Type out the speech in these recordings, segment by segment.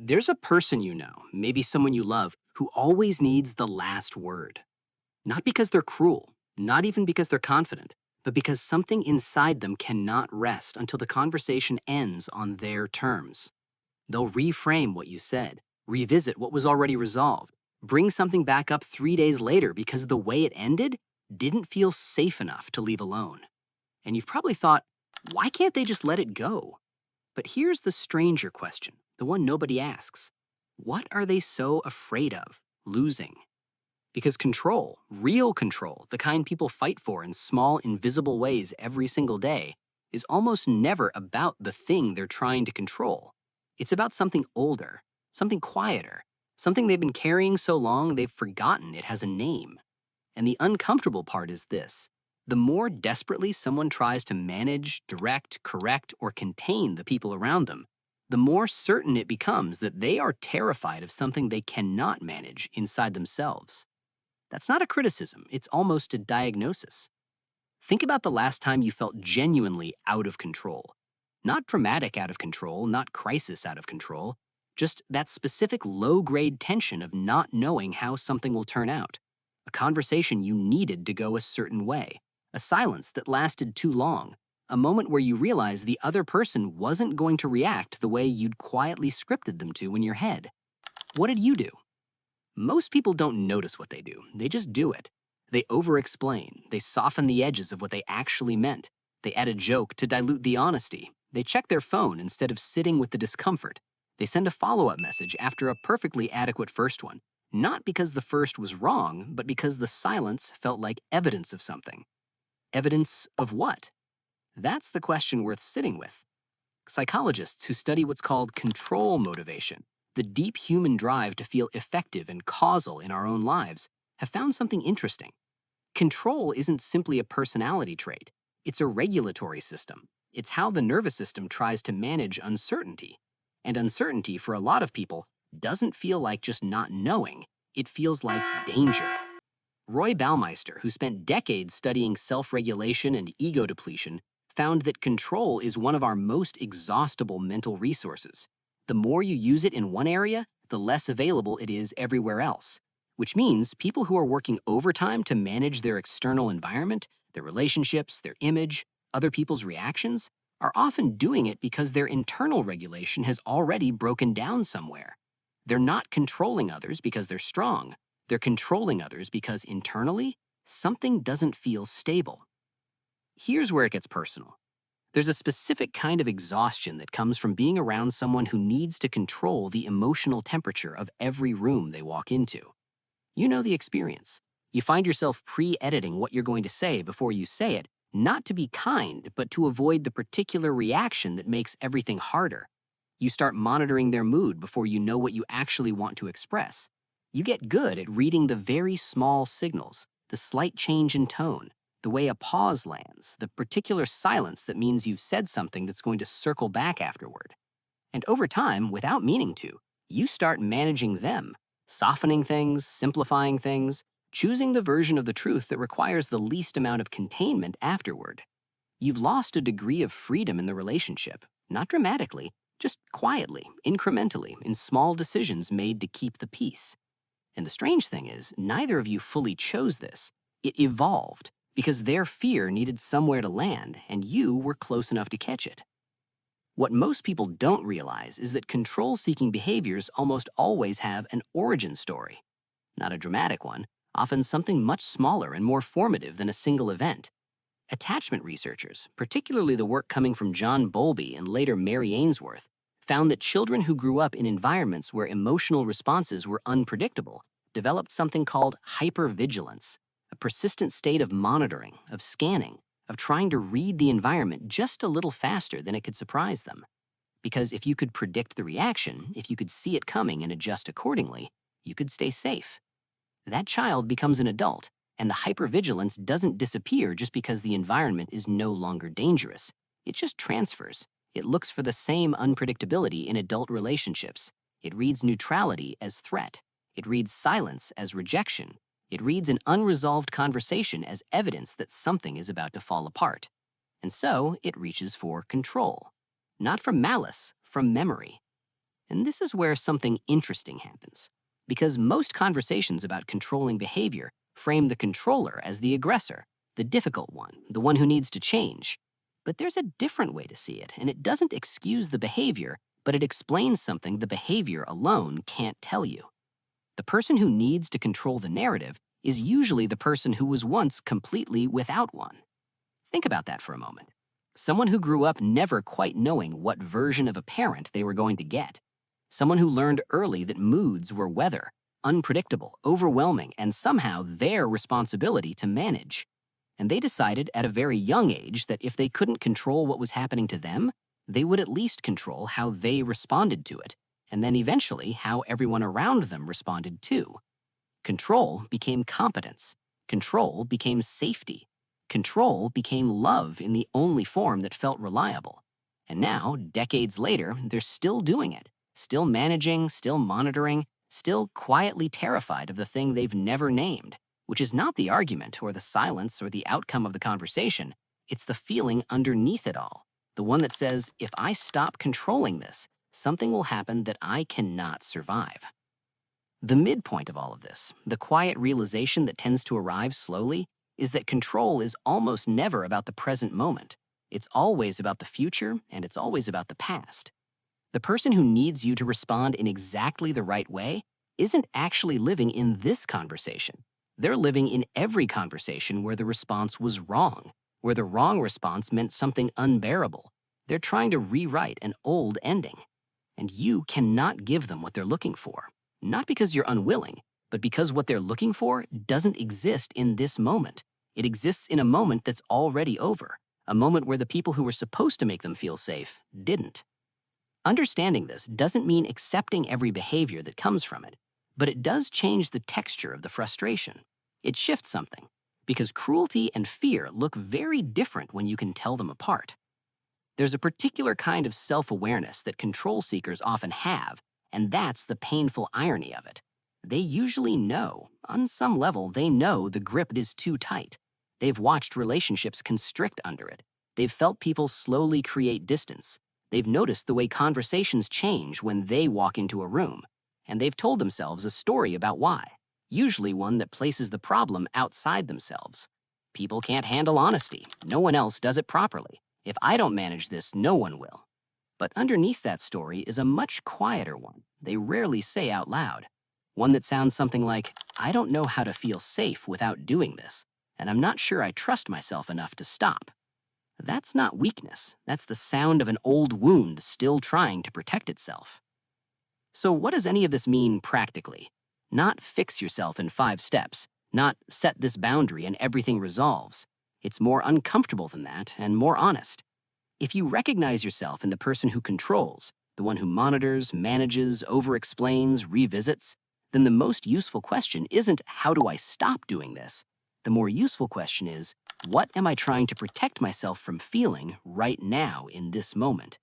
There's a person you know, maybe someone you love, who always needs the last word. Not because they're cruel, not even because they're confident, but because something inside them cannot rest until the conversation ends on their terms. They'll reframe what you said, revisit what was already resolved, bring something back up 3 days later because the way it ended didn't feel safe enough to leave alone. And you've probably thought, why can't they just let it go? But here's the stranger question, the one nobody asks. What are they so afraid of losing? Because control, real control, the kind people fight for in small, invisible ways every single day, is almost never about the thing they're trying to control. It's about something older, something quieter, something they've been carrying so long they've forgotten it has a name. And the uncomfortable part is this: the more desperately someone tries to manage, direct, correct, or contain the people around them, the more certain it becomes that they are terrified of something they cannot manage inside themselves. That's not a criticism, it's almost a diagnosis. Think about the last time you felt genuinely out of control. Not dramatic out of control, not crisis out of control, just that specific low grade tension of not knowing how something will turn out. A conversation you needed to go a certain way, a silence that lasted too long, a moment where you realized the other person wasn't going to react the way you'd quietly scripted them to in your head. What did you do? Most people don't notice what they do, they just do it. They over-explain, they soften the edges of what they actually meant, they add a joke to dilute the honesty, they check their phone instead of sitting with the discomfort, they send a follow-up message after a perfectly adequate first one, not because the first was wrong, but because the silence felt like evidence of something. Evidence of what? That's the question worth sitting with. Psychologists who study what's called control motivation, the deep human drive to feel effective and causal in our own lives, have found something interesting. Control isn't simply a personality trait, it's a regulatory system. It's how the nervous system tries to manage uncertainty. And uncertainty, for a lot of people, doesn't feel like just not knowing, it feels like danger. Roy Baumeister, who spent decades studying self-regulation and ego depletion, found that control is one of our most exhaustible mental resources. The more you use it in one area, the less available it is everywhere else. Which means people who are working overtime to manage their external environment, their relationships, their image, other people's reactions, are often doing it because their internal regulation has already broken down somewhere. They're not controlling others because they're strong. They're controlling others because internally, something doesn't feel stable. Here's where it gets personal. There's a specific kind of exhaustion that comes from being around someone who needs to control the emotional temperature of every room they walk into. You know the experience. You find yourself pre-editing what you're going to say before you say it, not to be kind, but to avoid the particular reaction that makes everything harder. You start monitoring their mood before you know what you actually want to express. You get good at reading the very small signals, the slight change in tone, the way a pause lands, the particular silence that means you've said something that's going to circle back afterward. And over time, without meaning to, you start managing them, softening things, simplifying things, choosing the version of the truth that requires the least amount of containment afterward. You've lost a degree of freedom in the relationship, not dramatically, just quietly, incrementally, in small decisions made to keep the peace. And the strange thing is, neither of you fully chose this. It evolved because their fear needed somewhere to land, and you were close enough to catch it. What most people don't realize is that control-seeking behaviors almost always have an origin story. Not a dramatic one, often something much smaller and more formative than a single event. Attachment researchers, particularly the work coming from John Bowlby and later Mary Ainsworth, found that children who grew up in environments where emotional responses were unpredictable developed something called hypervigilance, a persistent state of monitoring, of scanning, of trying to read the environment just a little faster than it could surprise them. Because if you could predict the reaction, if you could see it coming and adjust accordingly, you could stay safe. That child becomes an adult, and the hypervigilance doesn't disappear just because the environment is no longer dangerous. It just transfers. It looks for the same unpredictability in adult relationships. It reads neutrality as threat. It reads silence as rejection. It reads an unresolved conversation as evidence that something is about to fall apart. And so it reaches for control. Not from malice, from memory. And this is where something interesting happens. Because most conversations about controlling behavior frame the controller as the aggressor, the difficult one, the one who needs to change. But there's a different way to see it, and it doesn't excuse the behavior, but it explains something the behavior alone can't tell you. The person who needs to control the narrative is usually the person who was once completely without one. Think about that for a moment. Someone who grew up never quite knowing what version of a parent they were going to get. Someone who learned early that moods were weather, unpredictable, overwhelming, and somehow their responsibility to manage. And they decided at a very young age that if they couldn't control what was happening to them, they would at least control how they responded to it, and then eventually how everyone around them responded too. Control became competence. Control became safety. Control became love in the only form that felt reliable. And now, decades later, they're still doing it, still managing, still monitoring, still quietly terrified of the thing they've never named, which is not the argument or the silence or the outcome of the conversation. It's the feeling underneath it all, the one that says, if I stop controlling this, something will happen that I cannot survive. The midpoint of all of this, the quiet realization that tends to arrive slowly, is that control is almost never about the present moment. It's always about the future, and it's always about the past. The person who needs you to respond in exactly the right way isn't actually living in this conversation. They're living in every conversation where the response was wrong, where the wrong response meant something unbearable. They're trying to rewrite an old ending. And you cannot give them what they're looking for. Not because you're unwilling, but because what they're looking for doesn't exist in this moment. It exists in a moment that's already over, a moment where the people who were supposed to make them feel safe didn't. Understanding this doesn't mean accepting every behavior that comes from it, but it does change the texture of the frustration. It shifts something, because cruelty and fear look very different when you can tell them apart. There's a particular kind of self-awareness that control seekers often have, and that's the painful irony of it. They usually know, on some level, they know the grip is too tight. They've watched relationships constrict under it. They've felt people slowly create distance. They've noticed the way conversations change when they walk into a room. And they've told themselves a story about why, usually one that places the problem outside themselves. People can't handle honesty. No one else does it properly. If I don't manage this, no one will. But underneath that story is a much quieter one they rarely say out loud. One that sounds something like, I don't know how to feel safe without doing this, and I'm not sure I trust myself enough to stop. That's not weakness. That's the sound of an old wound still trying to protect itself. So what does any of this mean practically? Not fix yourself in 5 steps, not set this boundary and everything resolves. It's more uncomfortable than that and more honest. If you recognize yourself in the person who controls, the one who monitors, manages, over-explains, revisits, then the most useful question isn't, how do I stop doing this? The more useful question is, what am I trying to protect myself from feeling right now in this moment?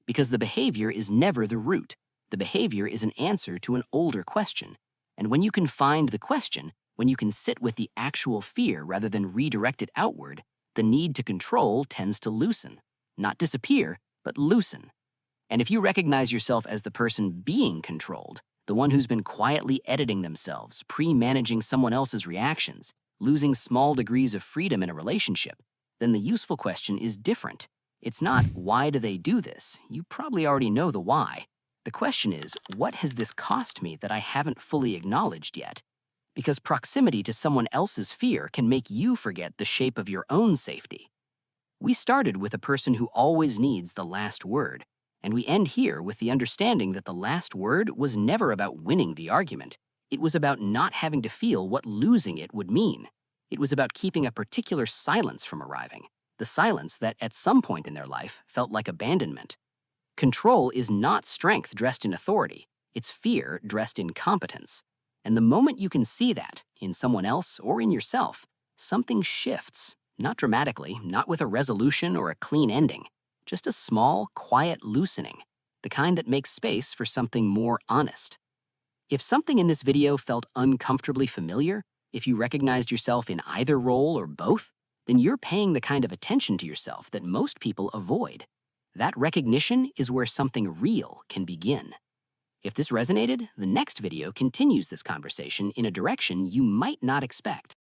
Because the behavior is never the root. The behavior is an answer to an older question. And when you can find the question, when you can sit with the actual fear rather than redirect it outward, the need to control tends to loosen. Not disappear, but loosen. And if you recognize yourself as the person being controlled, the one who's been quietly editing themselves, pre-managing someone else's reactions, losing small degrees of freedom in a relationship, then the useful question is different. It's not, why do they do this? You probably already know the why. The question is, what has this cost me that I haven't fully acknowledged yet? Because proximity to someone else's fear can make you forget the shape of your own safety. We started with a person who always needs the last word, and we end here with the understanding that the last word was never about winning the argument. It was about not having to feel what losing it would mean. It was about keeping a particular silence from arriving, the silence that at some point in their life felt like abandonment. Control is not strength dressed in authority, it's fear dressed in competence. And the moment you can see that, in someone else or in yourself, something shifts. Not dramatically, not with a resolution or a clean ending, just a small, quiet loosening, the kind that makes space for something more honest. If something in this video felt uncomfortably familiar, if you recognized yourself in either role or both, then you're paying the kind of attention to yourself that most people avoid. That recognition is where something real can begin. If this resonated, the next video continues this conversation in a direction you might not expect.